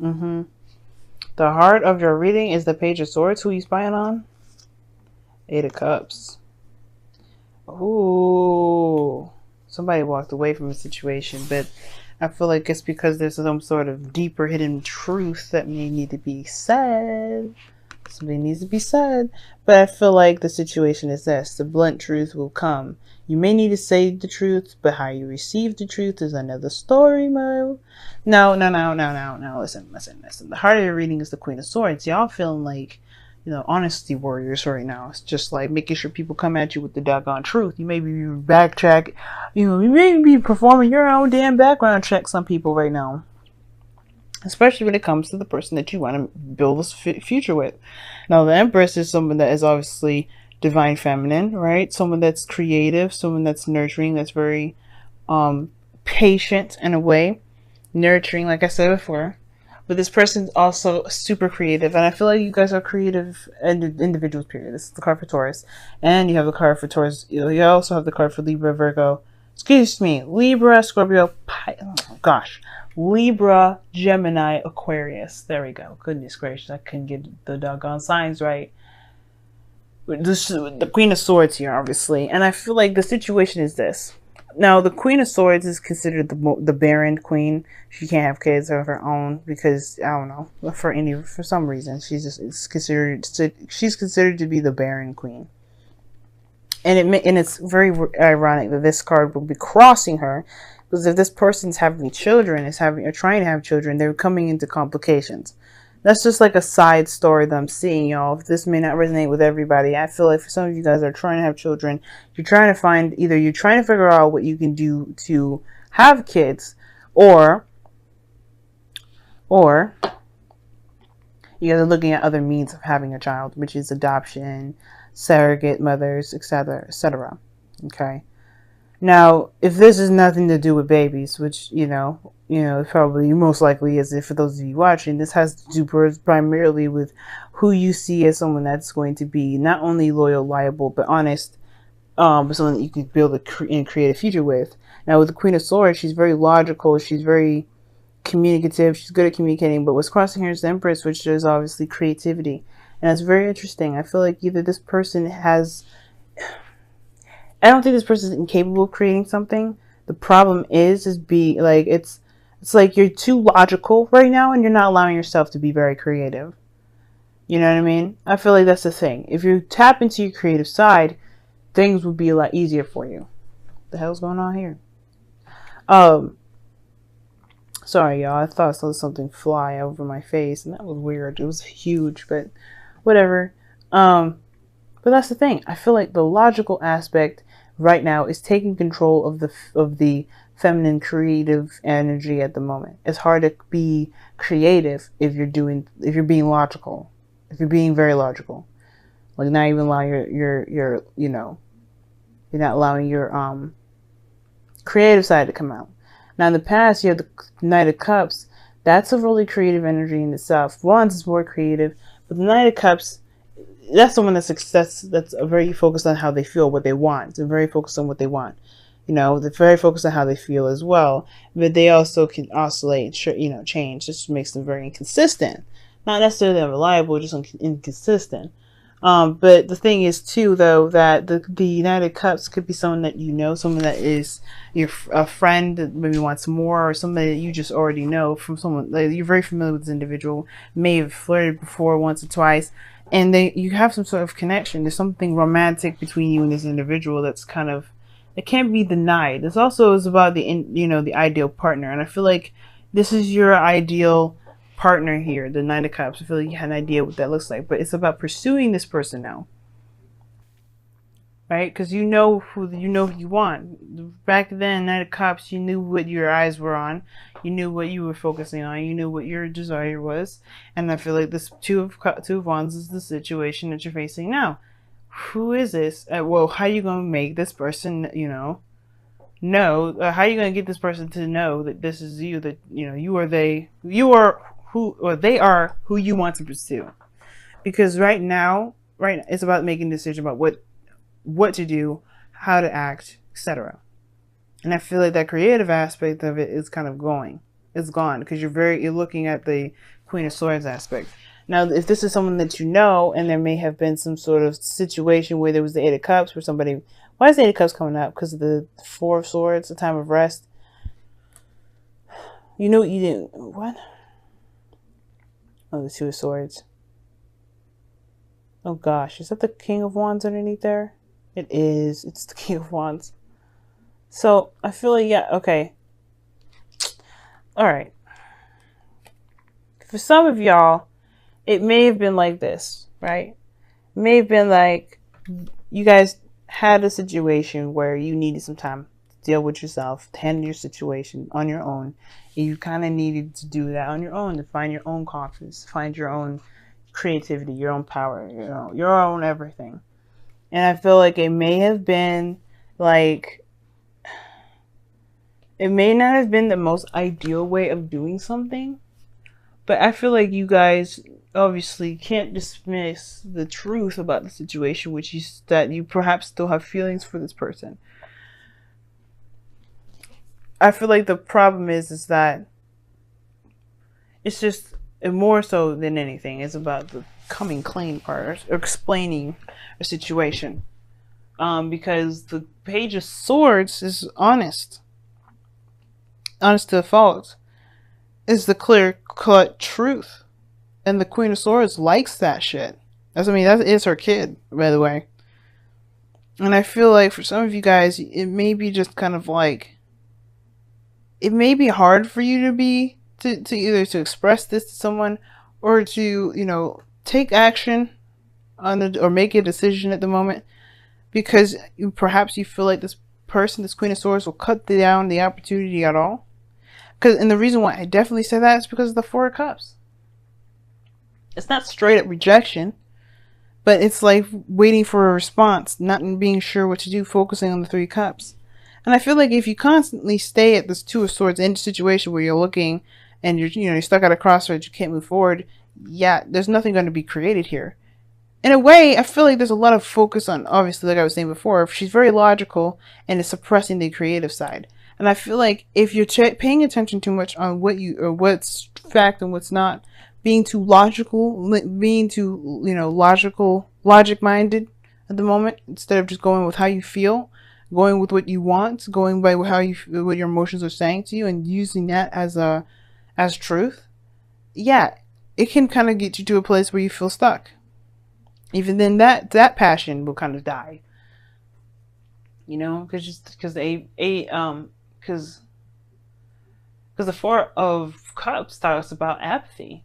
Mm-hmm. The heart of your reading is the Page of Swords. Who you spying on? Eight of Cups. Ooh. Somebody walked away from a situation, but I feel like it's because there's some sort of deeper hidden truth that may need to be said. Something needs to be said. But I feel like the situation is this. The blunt truth will come. You may need to say the truth, but how you receive the truth is another story, Mo. No. Listen. The heart of your reading is the Queen of Swords. Y'all feeling like, honesty warriors right now. It's just like making sure people come at you with the doggone truth. You may be backtrack. You may be performing your own damn background check, some people right now. Especially when it comes to the person that you want to build this future with. Now, the Empress is someone that is obviously divine feminine, right? Someone that's creative, someone that's nurturing, that's very patient in a way, nurturing, like I said before. But this person's also super creative, and I feel like you guys are creative individuals, period. This is the card for Taurus. And you have the card for Taurus. You also have the card for Libra, Virgo. Excuse me, Libra, Scorpio, Libra, Gemini, Aquarius. There we go. Goodness gracious, I couldn't get the doggone signs right. The Queen of Swords here, obviously. And I feel like the situation is this. Now, the Queen of Swords is considered the barren queen. She can't have kids of her own because, I don't know, for some reason, she's considered to be the barren queen. And it's very ironic that this card will be crossing her, because if this person's having children, or trying to have children, they're coming into complications. That's just like a side story that I'm seeing, y'all. If this may not resonate with everybody, I feel like for some of you guys that are trying to have children, you're trying to you're trying to figure out what you can do to have kids, or you guys are looking at other means of having a child, which is adoption, surrogate mothers, etc., etc. Okay. Now, if this is nothing to do with babies, which, probably most likely is, for those of you watching, this has to do primarily with who you see as someone that's going to be not only loyal, liable, but honest, but someone that you can build and create a future with. Now, with the Queen of Swords, she's very logical, she's very communicative, she's good at communicating, but what's crossing here is the Empress, which is obviously creativity. And that's very interesting. I feel like either this person I don't think this person is incapable of creating something. The problem is it's like you're too logical right now and you're not allowing yourself to be very creative. You know what I mean? I feel like that's the thing. If you tap into your creative side, things would be a lot easier for you. What the hell's going on here? Sorry, y'all. I thought I saw something fly over my face and that was weird. It was huge, but whatever. But that's the thing. I feel like the logical aspect right now is taking control of the feminine creative energy at the moment. It's hard to be creative if you're being logical. If you're being very logical. Like not even allowing you're not allowing your creative side to come out. Now in the past you have the Knight of Cups. That's a really creative energy in itself. Wands is more creative, but the Knight of Cups, that's someone that's very focused on how they feel, what they want. They're very focused on what they want. They're very focused on how they feel as well. But they also can oscillate, change. This makes them very inconsistent. Not necessarily unreliable, just inconsistent. But the thing is too, though, that the Knight of Cups could be someone that someone that is a friend that maybe wants more, or somebody that you just already know from someone like you're very familiar with this individual, may have flirted before once or twice. And you have some sort of connection. There's something romantic between you and this individual that's it can't be denied. This also is about the ideal partner. And I feel like this is your ideal partner here, the Knight of Cups. I feel like you had an idea what that looks like. But it's about pursuing this person now. Right? Because you know who you want. Back then, Knight of Cups, you knew what your eyes were on. You knew what you were focusing on. You knew what your desire was. And I feel like this Two of Wands is the situation that you're facing now. Who is this? Well, how are you going to make this person, know? How are you going to get this person to know that this is you, that, they are who you want to pursue? Because right now, it's about making a decision about what to do, how to act, etc. And I feel like that creative aspect of it is kind of going. is gone because you're looking at the Queen of Swords aspect. Now, if this is someone that you know, and there may have been some sort of situation where there was the Eight of Cups, where somebody, why is the Eight of Cups coming up? Because of the Four of Swords, the time of rest. You know what you didn't, what? Oh, the Two of Swords. Oh gosh, is that the King of Wands underneath there? It is. It's the King of Wands. So I feel like, yeah, okay. All right. For some of y'all, it may have been like this, right? It may have been like you guys had a situation where you needed some time to deal with yourself, to handle your situation on your own. And you kind of needed to do that on your own, to find your own confidence, find your own creativity, your own power, you know, your own everything. And I feel like it may have been like, it may not have been the most ideal way of doing something, but I feel like you guys obviously can't dismiss the truth about the situation, which is that you perhaps still have feelings for this person. I feel like the problem is that it's just, more so than anything, it's about the coming clean part, or explaining a situation. Because the Page of Swords is honest to a fault. Is the clear-cut truth. And the Queen of Swords likes that shit. That is her kid, by the way. And I feel like for some of you guys, it may be just kind of like, it may be hard for you to either to express this to someone, or to, you know, take action on the, or make a decision at the moment, because perhaps you feel like this person, this Queen of Swords, will cut down the opportunity at all. And the reason why I definitely say that is because of the Four of Cups. It's not straight up rejection, but it's like waiting for a response, not being sure what to do, focusing on the Three of Cups. And I feel like if you constantly stay at this Two of Swords in a situation where you're looking and you're stuck at a crossroads, you can't move forward, yeah, there's nothing going to be created here. In a way, I feel like there's a lot of focus on, obviously, like I was saying before, she's very logical and is suppressing the creative side. And I feel like if you're paying attention too much on what's fact and what's not, being too logical, being too, logic minded at the moment, instead of just going with how you feel, going with what you want, going by what your emotions are saying to you, and using that as truth, yeah, it can kind of get you to a place where you feel stuck. Even then, that passion will kind of die. You know, because the Four of Cups talks about apathy.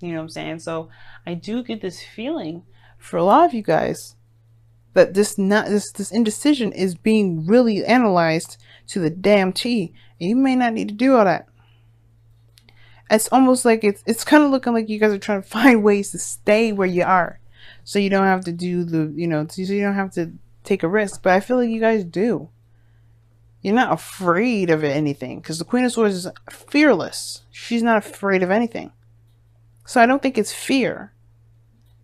You know what I'm saying? So I do get this feeling for a lot of you guys that this indecision is being really analyzed to the damn T, and you may not need to do all that. It's almost like it's kind of looking like you guys are trying to find ways to stay where you are, so you don't have to do so you don't have to take a risk. But I feel like you guys do. You're not afraid of anything, because the Queen of Swords is fearless. She's not afraid of anything. So I don't think it's fear.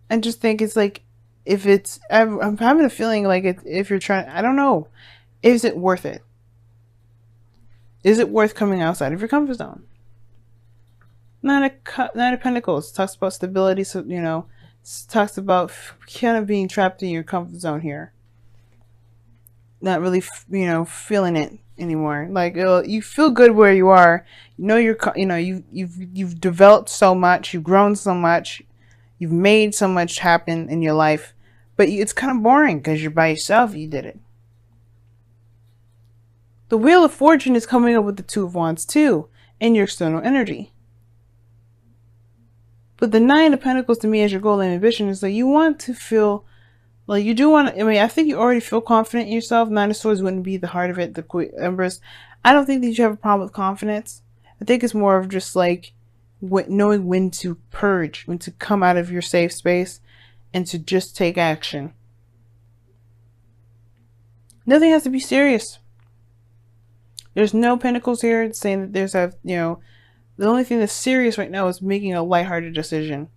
I just think it's like, I'm having a feeling like if you're trying, I don't know, is it worth it? Is it worth coming outside of your comfort zone? Nine of Pentacles talks about stability, so it talks about kind of being trapped in your comfort zone here. Not really, feeling it anymore. Like, you feel good where you are. You've developed so much, you've grown so much, you've made so much happen in your life, but it's kind of boring because you're by yourself. You did it. The Wheel of Fortune is coming up with the Two of Wands too in your external energy. But the Nine of Pentacles to me as your goal and ambition is like you want to feel like you do want to, I think you already feel confident in yourself. Nine of Swords wouldn't be the heart of it. The Empress. I don't think that you have a problem with confidence. I think it's more of just like knowing when to purge, when to come out of your safe space and to just take action. Nothing has to be serious. There's no Pentacles here. It's saying that there's the only thing that's serious right now is making a lighthearted decision.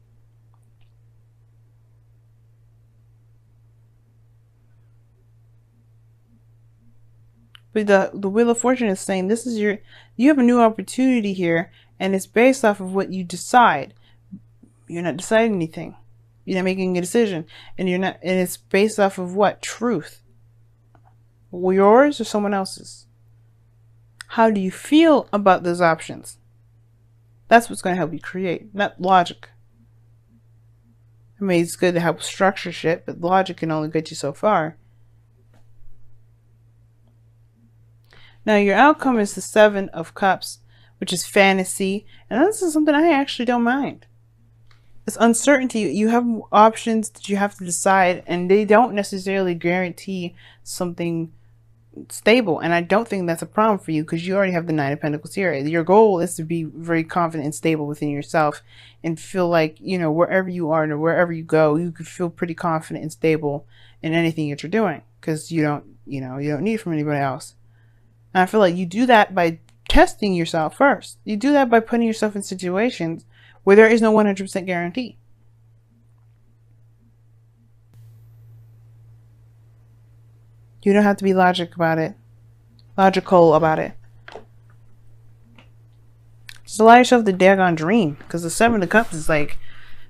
But the Wheel of Fortune is saying this is you have a new opportunity here, and it's based off of what you decide. You're not deciding anything. You're not making a decision, and it's based off of what? Truth. Yours or someone else's? How do you feel about those options? That's what's going to help you create, not logic. I mean, it's good to help structure shit, but logic can only get you so far. Now, your outcome is the Seven of Cups, which is fantasy, and this is something I actually don't mind. It's uncertainty. You have options that you have to decide, and they don't necessarily guarantee something stable, and I don't think that's a problem for you because you already have the Nine of Pentacles here. Your goal is to be very confident and stable within yourself and feel like, you know, wherever you are and wherever you go, you could feel pretty confident and stable in anything that you're doing because you don't need it from anybody else. And I feel like you do that by testing yourself first. You do that by putting yourself in situations where there is no 100% guarantee. You don't have to be logical about it. Just allow yourself to daggone dream. Because the Seven of Cups is like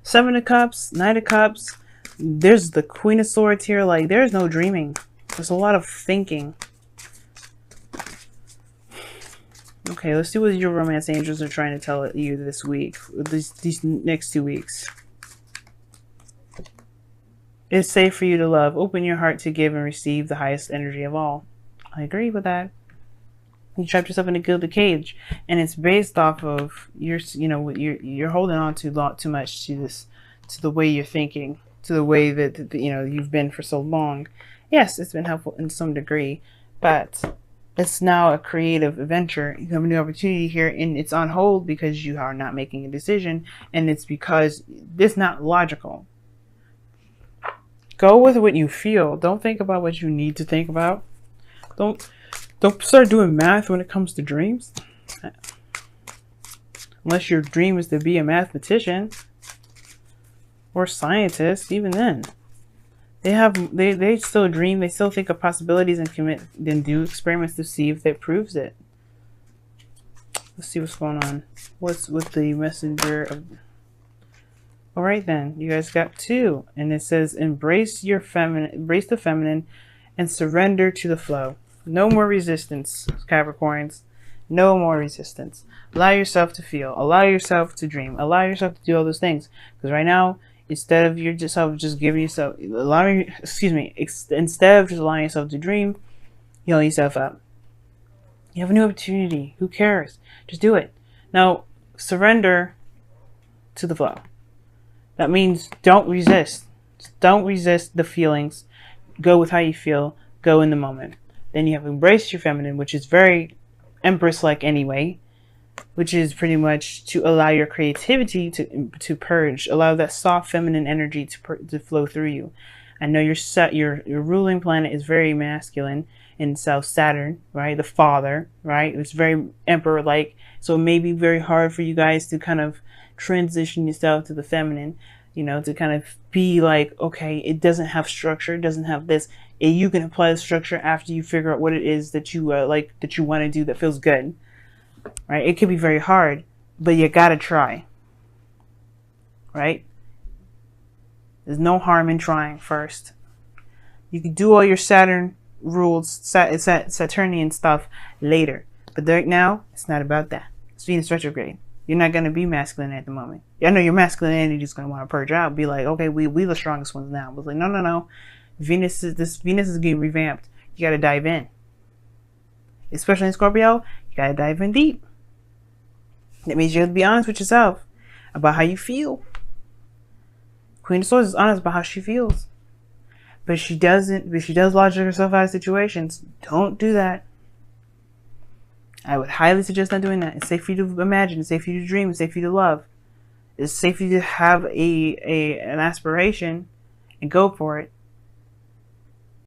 Seven of Cups, Knight of Cups. There's the Queen of Swords here. Like, there's no dreaming. There's a lot of thinking. Okay, let's see what your romance angels are trying to tell you this week. These next 2 weeks. It's safe for you to love. Open your heart to give and receive the highest energy of all. I agree with that. You trapped yourself in a gilded cage, and it's based off of you're holding on to too much to the way you're thinking, to the way that you've been for so long. Yes, it's been helpful in some degree, but it's now a creative adventure. You have a new opportunity here, and it's on hold because you are not making a decision, and it's because it's not logical. Go with what you feel. Don't think about what you need to think about. Don't start doing math when it comes to dreams. Unless your dream is to be a mathematician or scientist, even then. They still dream, they still think of possibilities and then do experiments to see if it proves it. Let's see what's going on. What's with the messenger of... Alright then, you guys got 2. And it says, embrace the feminine and surrender to the flow. No more resistance, Capricorns. No more resistance. Allow yourself to feel. Allow yourself to dream. Allow yourself to do all those things. Because right now, instead of instead of just allowing yourself to dream, you're holding yourself up. You have a new opportunity. Who cares? Just do it. Now, surrender to the flow. That means don't resist. Don't resist the feelings. Go with how you feel. Go in the moment. Then you have embraced your feminine, which is very Empress-like anyway, which is pretty much to allow your creativity to purge, allow that soft feminine energy to flow through you. I know your ruling planet is very masculine in South Saturn, right? The father, right? It's very Emperor-like, so it may be very hard for you guys to kind of transition yourself to the feminine, to kind of be like, okay, it doesn't have structure, it doesn't have this. You can apply the structure after you figure out what it is that you that you want to do that feels good, right? It can be very hard, but you gotta try, right? There's no harm in trying first. You can do all your Saturn rules, Saturnian stuff later, but right now it's not about that. It's Venus retrograde. You're not going to be masculine at the moment. I know your masculine energy is going to want to purge out. Be like, okay, we the strongest ones now. But like, no. Venus is getting revamped. You got to dive in. Especially in Scorpio, you got to dive in deep. That means you have to be honest with yourself about how you feel. Queen of Swords is honest about how she feels. But she does logic herself out of situations. Don't do that. I would highly suggest not doing that. It's safe for you to imagine. It's safe for you to dream. It's safe for you to love. It's safe for you to have an aspiration and go for it.